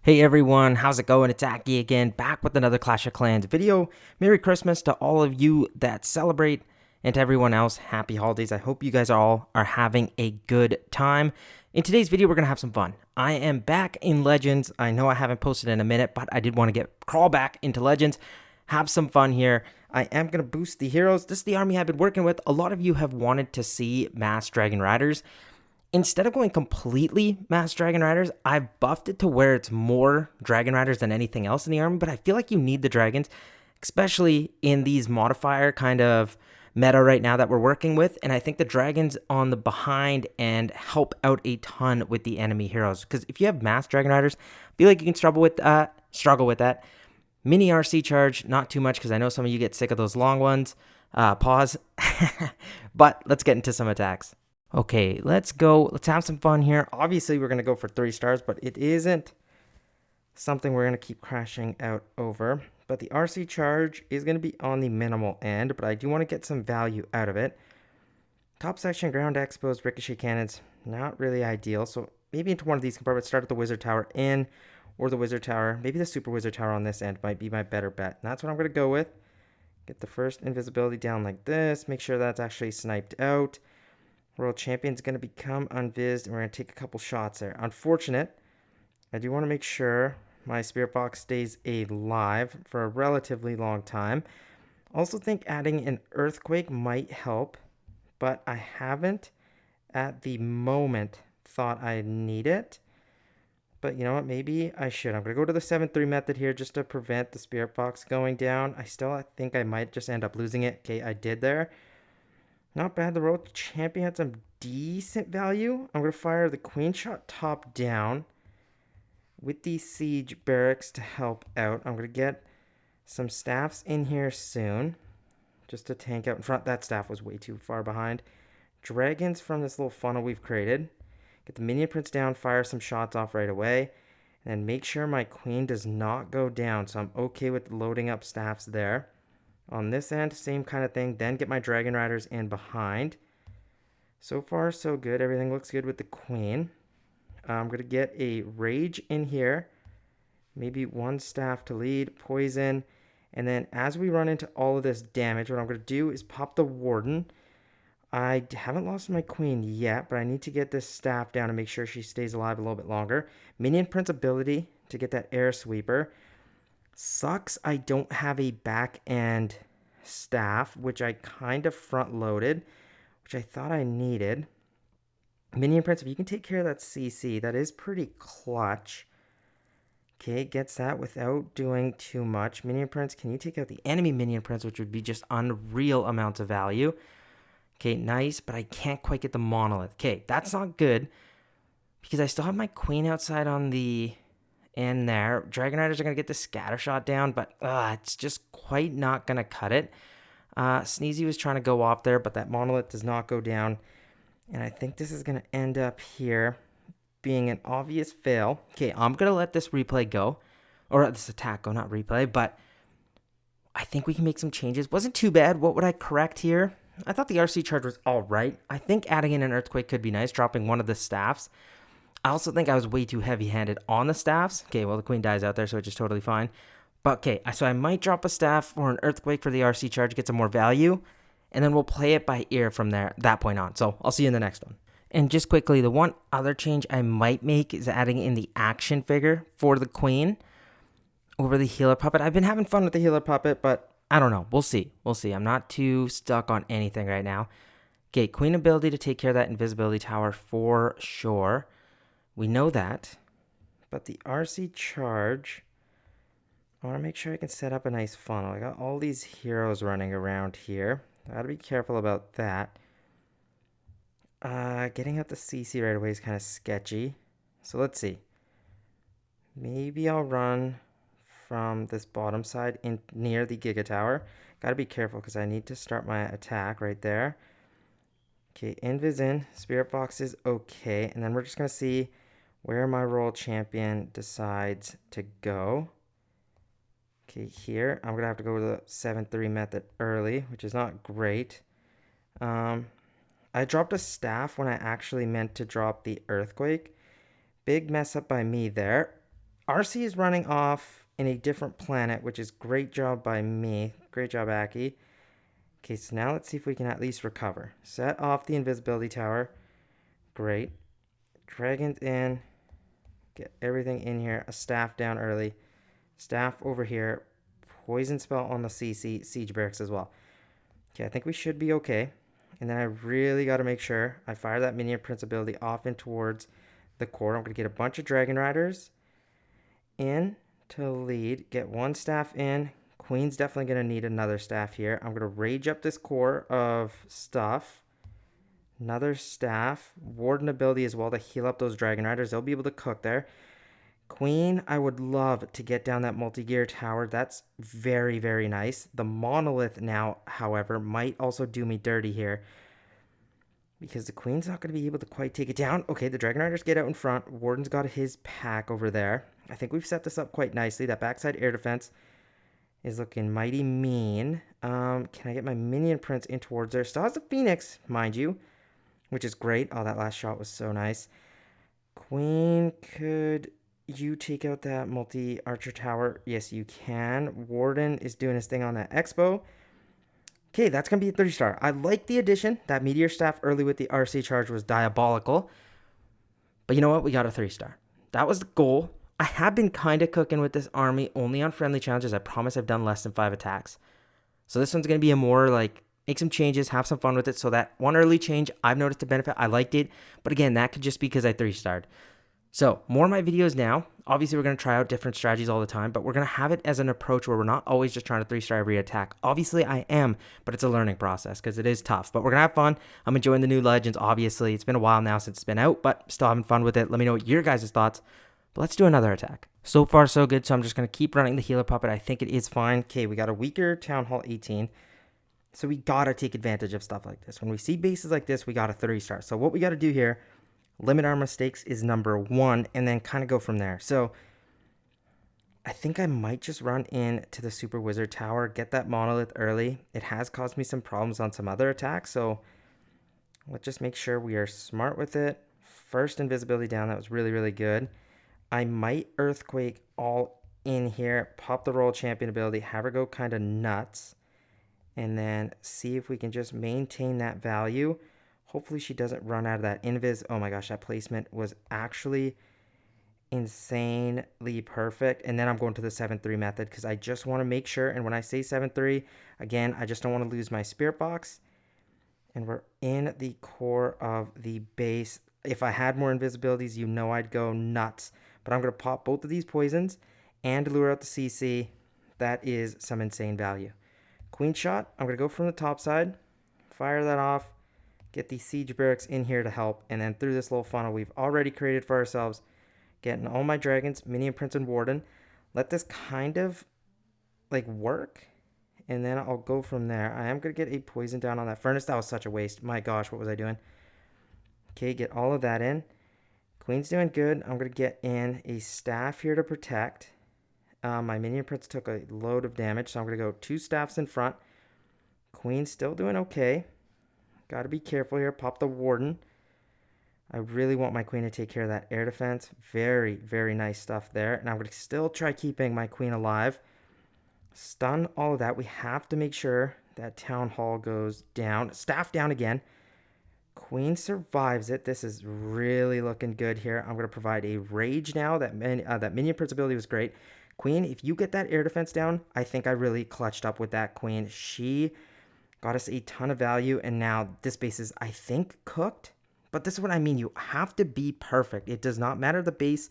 Hey everyone, how's it going? It's Aki again, back with another Clash of Clans video. Merry Christmas to all of you that celebrate, and to everyone else, happy holidays. I hope you guys all are having a good time. In today's video, we're going to have some fun. I am back in Legends. I know I haven't posted in a minute, but I did want to crawl back into Legends, have some fun here. I am going to boost the heroes. This is the army I've been working with. A lot of you have wanted to see Mass Dragon Riders. Instead of going completely Mass Dragon Riders, I've buffed it to where it's more Dragon Riders than anything else in the army, but I feel like you need the dragons, especially in these modifier kind of meta right now that we're working with, and I think the dragons on the behind end help out a ton with the enemy heroes, because if you have Mass Dragon Riders, I feel like you can struggle with that. Mini RC charge, not too much, because I know some of you get sick of those long ones. Pause. But let's get into some attacks. Okay, let's go. Let's have some fun here. Obviously, we're going to go for 3 stars, but it isn't something we're going to keep crashing out over. But the RC charge is going to be on the minimal end, but I do want to get some value out of it. Top section, ground exposed, ricochet cannons, not really ideal. So maybe into one of these compartments, start at the wizard tower in, or the wizard tower. Maybe the super wizard tower on this end might be my better bet. And that's what I'm going to go with. Get the first invisibility down like this. Make sure that's actually sniped out. World Champion's going to become unvised, and we're going to take a couple shots there. Unfortunate. I do want to make sure my Spirit Box stays alive for a relatively long time. Also think adding an Earthquake might help, but I haven't at the moment thought I need it. But you know what? Maybe I should. I'm going to go to the 7-3 method here just to prevent the Spirit Box going down. I think I might just end up losing it. Okay, I did there. Not bad. The World Champion had some decent value. I'm going to fire the Queen Shot top down with the Siege Barracks to help out. I'm going to get some staffs in here soon just to tank out in front. That staff was way too far behind. Dragons from this little funnel we've created. Get the Minion Prince down, fire some shots off right away, and make sure my Queen does not go down, so I'm okay with loading up staffs there. On this end, same kind of thing. Then get my Dragon Riders in behind. So far, so good. Everything looks good with the Queen. I'm going to get a Rage in here. Maybe 1 staff to lead. Poison. And then as we run into all of this damage, what I'm going to do is pop the Warden. I haven't lost my Queen yet, but I need to get this staff down and make sure she stays alive a little bit longer. Minion Prince ability to get that Air Sweeper. Sucks I don't have a back end staff, which I kind of front loaded, which I thought I needed. Minion Prince, if you can take care of that CC, that is pretty clutch. Okay, gets that without doing too much. Minion Prince, can you take out the enemy Minion Prince, which would be just unreal amounts of value. Okay, nice, but I can't quite get the Monolith. Okay, that's not good, because I still have my Queen outside on the in there. Dragon Riders are going to get the scatter shot down, but it's just quite not going to cut it. Sneezy was trying to go off there, but that Monolith does not go down. And I think this is going to end up here being an obvious fail. Okay, I'm going to let this replay go. Or this attack go, not replay. But I think we can make some changes. Wasn't too bad. What would I correct here? I thought the RC charge was all right. I think adding in an Earthquake could be nice, dropping one of the staffs. I also think I was way too heavy-handed on the staffs. Okay, well, the Queen dies out there, so it's just totally fine. But, okay, so I might drop a staff or an Earthquake for the RC charge, get some more value, and then we'll play it by ear from that point on. So, I'll see you in the next one. And just quickly, the one other change I might make is adding in the action figure for the Queen over the Healer Puppet. I've been having fun with the Healer Puppet, but I don't know. We'll see. We'll see. I'm not too stuck on anything right now. Okay, Queen ability to take care of that invisibility tower for sure. We know that, but the RC charge, I want to make sure I can set up a nice funnel. I got all these heroes running around here. I got to be careful about that. Getting out the CC right away is kind of sketchy. So let's see. Maybe I'll run from this bottom side in near the Giga Tower. Got to be careful because I need to start my attack right there. Okay, Invis in. Spirit Box is okay. And then we're just going to see where my World Champion decides to go. Okay, here, I'm going to have to go to the 7-3 method early, which is not great. I dropped a staff when I actually meant to drop the Earthquake. Big mess up by me there. RC is running off in a different planet, which is great job by me. Great job, Aki. Okay, so now let's see if we can at least recover. Set off the invisibility tower. Great. Dragons in. Get everything in here. A staff down early. Staff over here. Poison spell on the CC. Siege barracks as well. Okay, I think we should be okay. And then I really got to make sure I fire that minion prince ability off in towards the core. I'm going to get a bunch of dragon riders in to lead. Get one staff in. Queen's definitely going to need another staff here. I'm going to rage up this core of stuff. Another staff. Warden ability as well to heal up those dragon riders. They'll be able to cook there. Queen, I would love to get down that multi-gear tower. That's very, very nice. The monolith now, however, might also do me dirty here, because the queen's not going to be able to quite take it down. Okay, the dragon riders get out in front. Warden's got his pack over there. I think we've set this up quite nicely. That backside air defense is looking mighty mean. Can I get my minion prince in towards there? Still has the phoenix, mind you, which is great. Oh, that last shot was so nice. Queen, could you take out that multi-archer tower? Yes, you can. Warden is doing his thing on that expo. Okay, that's going to be a 3-star. I like the addition. That meteor staff early with the RC charge was diabolical. But you know what? We got a 3-star. That was the goal. I have been kind of cooking with this army only on friendly challenges. I promise I've done less than 5 attacks. So this one's going to be a more like make some changes, have some fun with it. So that one early change, I've noticed the benefit. I liked it. But again, that could just be because I 3-starred. So more of my videos now. Obviously, we're going to try out different strategies all the time, but we're going to have it as an approach where we're not always just trying to 3-star every attack. Obviously, I am, but it's a learning process because it is tough. But we're going to have fun. I'm enjoying the new Legends, obviously. It's been a while now since it's been out, but still having fun with it. Let me know what your guys' thoughts. But let's do another attack. So far, so good. So I'm just going to keep running the healer puppet. I think it is fine. Okay, we got a weaker Town Hall 18. So we got to take advantage of stuff like this. When we see bases like this, we got a 3-star. So what we got to do here, limit our mistakes is number 1, and then kind of go from there. So I think I might just run into the Super Wizard Tower, get that monolith early. It has caused me some problems on some other attacks, so let's just make sure we are smart with it. First invisibility down, that was really, really good. I might Earthquake all in here, pop the Royal Champion ability, have her go kind of nuts, and then see if we can just maintain that value. Hopefully she doesn't run out of that invis. Oh my gosh, that placement was actually insanely perfect. And then I'm going to the 7-3 method because I just want to make sure. And when I say 7-3, again, I just don't want to lose my spirit box. And we're in the core of the base. If I had more invisibilities, you know I'd go nuts. But I'm going to pop both of these poisons and lure out the CC. That is some insane value. Queen shot, I'm going to go from the top side, fire that off. Get these siege barracks in here to help, and then through this little funnel we've already created for ourselves, getting all my dragons, minion prince and warden. Let this kind of like work, and then I'll go from there. I am going to get a poison down on that furnace. That was such a waste. My gosh, what was I doing? Okay, get all of that in. Queen's doing good. I'm going to get in a staff here to protect. My minion prince took a load of damage, so I'm going to go 2 staffs in front. Queen's still doing okay. Got to be careful here. Pop the warden. I really want my queen to take care of that air defense. Very, very nice stuff there. And I'm going to still try keeping my queen alive. Stun all of that. We have to make sure that town hall goes down. Staff down again. Queen survives it. This is really looking good here. I'm going to provide a rage now. That minion prince ability was great. Queen, if you get that air defense down, I think I really clutched up with that queen. She got us a ton of value, and now this base is, I think, cooked. But this is what I mean. You have to be perfect. It does not matter the base.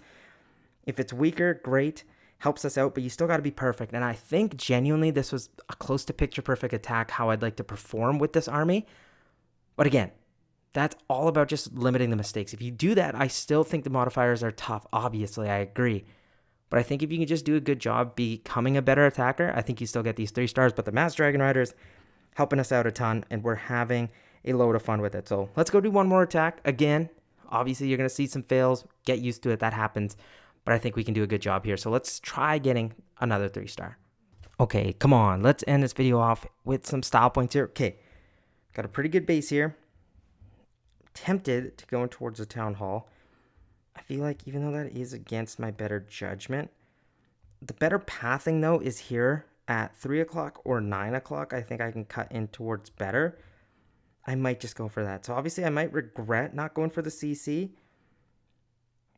If it's weaker, great. Helps us out, but you still got to be perfect. And I think, genuinely, this was a close to picture-perfect attack, how I'd like to perform with this army. But again, that's all about just limiting the mistakes. If you do that, I still think the modifiers are tough. Obviously, I agree. But I think if you can just do a good job becoming a better attacker, I think you still get these 3-stars. But the Mass Dragon Riders helping us out a ton, and we're having a load of fun with it. So let's go do one more attack. Again, obviously you're going to see some fails. Get used to it. That happens. But I think we can do a good job here. So let's try getting another 3-star. Okay, come on. Let's end this video off with some style points here. Okay, got a pretty good base here. Tempted to go in towards the town hall. I feel like even though that is against my better judgment, the better pathing though is here at 3 o'clock or 9 o'clock. I think I can cut in towards better. I might just go for that. So obviously I might regret not going for the CC,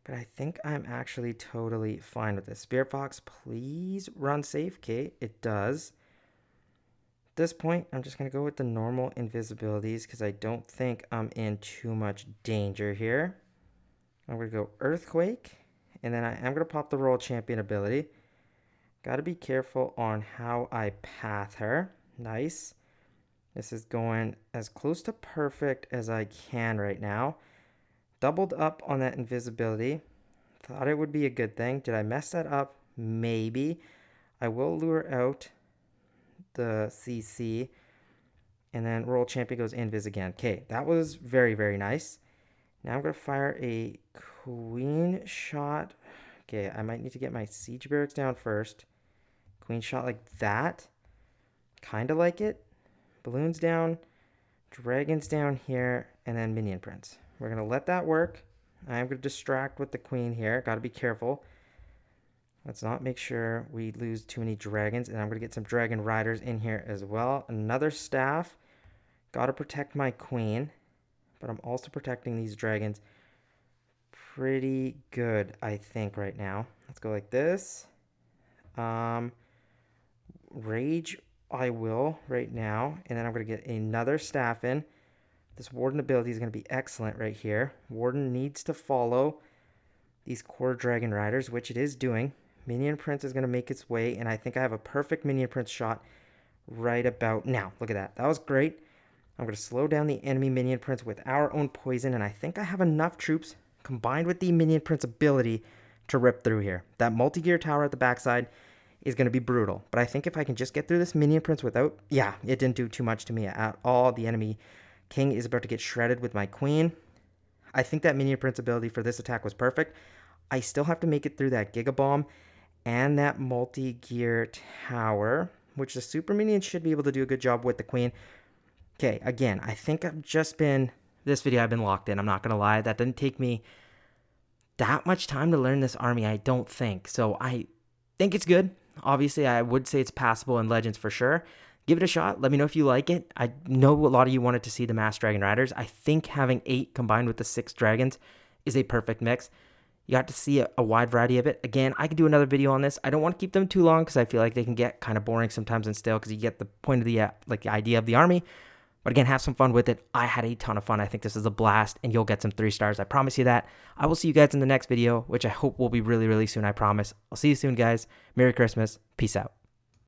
but I think I'm actually totally fine with this. Spirit Fox, please run safe. Okay, it does. At this point, I'm just going to go with the normal invisibilities because I don't think I'm in too much danger here. I'm going to go Earthquake, and then I am going to pop the Royal Champion ability. Got to be careful on how I path her. Nice. This is going as close to perfect as I can right now. Doubled up on that invisibility. Thought it would be a good thing. Did I mess that up? Maybe. I will lure out the CC. And then Royal Champion goes invis again. Okay, that was very, very nice. Now I'm going to fire a Queen shot. Okay, I might need to get my Siege Barracks down first. Queen shot like that. Kind of like it. Balloons down. Dragons down here. And then Minion Prince. We're going to let that work. I'm going to distract with the Queen here. Got to be careful. Let's not make sure we lose too many dragons. And I'm going to get some Dragon Riders in here as well. Another staff. Got to protect my Queen. But I'm also protecting these dragons pretty good, I think, right now. Let's go like this. Rage, I will right now. And then I'm going to get another staff in. This Warden ability is going to be excellent right here. Warden needs to follow these core Dragon Riders, which it is doing. Minion Prince is going to make its way, and I think I have a perfect Minion Prince shot right about now. Look at that. That was great. I'm going to slow down the enemy Minion Prince with our own poison, and I think I have enough troops combined with the Minion Prince ability to rip through here. That multi-gear tower at the backside is going to be brutal, but I think if I can just get through this Minion Prince without... Yeah, it didn't do too much to me at all. The enemy King is about to get shredded with my Queen. I think that Minion Prince ability for this attack was perfect. I still have to make it through that Giga Bomb and that multi-gear tower, which the Super Minion should be able to do a good job with the Queen. Okay, again, I think I've just been... This video, I've been locked in. I'm not going to lie. That didn't take me that much time to learn this army, I don't think. So I think it's good. Obviously, I would say it's passable in Legends for sure. Give it a shot. Let me know if you like it. I know a lot of you wanted to see the Mass Dragon Riders. I think having 8 combined with the 6 dragons is a perfect mix. You got to see a wide variety of it. Again, I could do another video on this. I don't want to keep them too long because I feel like they can get kind of boring sometimes and stale because you get the point of the the idea of the army. But again, have some fun with it. I had a ton of fun. I think this is a blast, and you'll get some 3 stars. I promise you that. I will see you guys in the next video, which I hope will be really, really soon, I promise. I'll see you soon, guys. Merry Christmas. Peace out.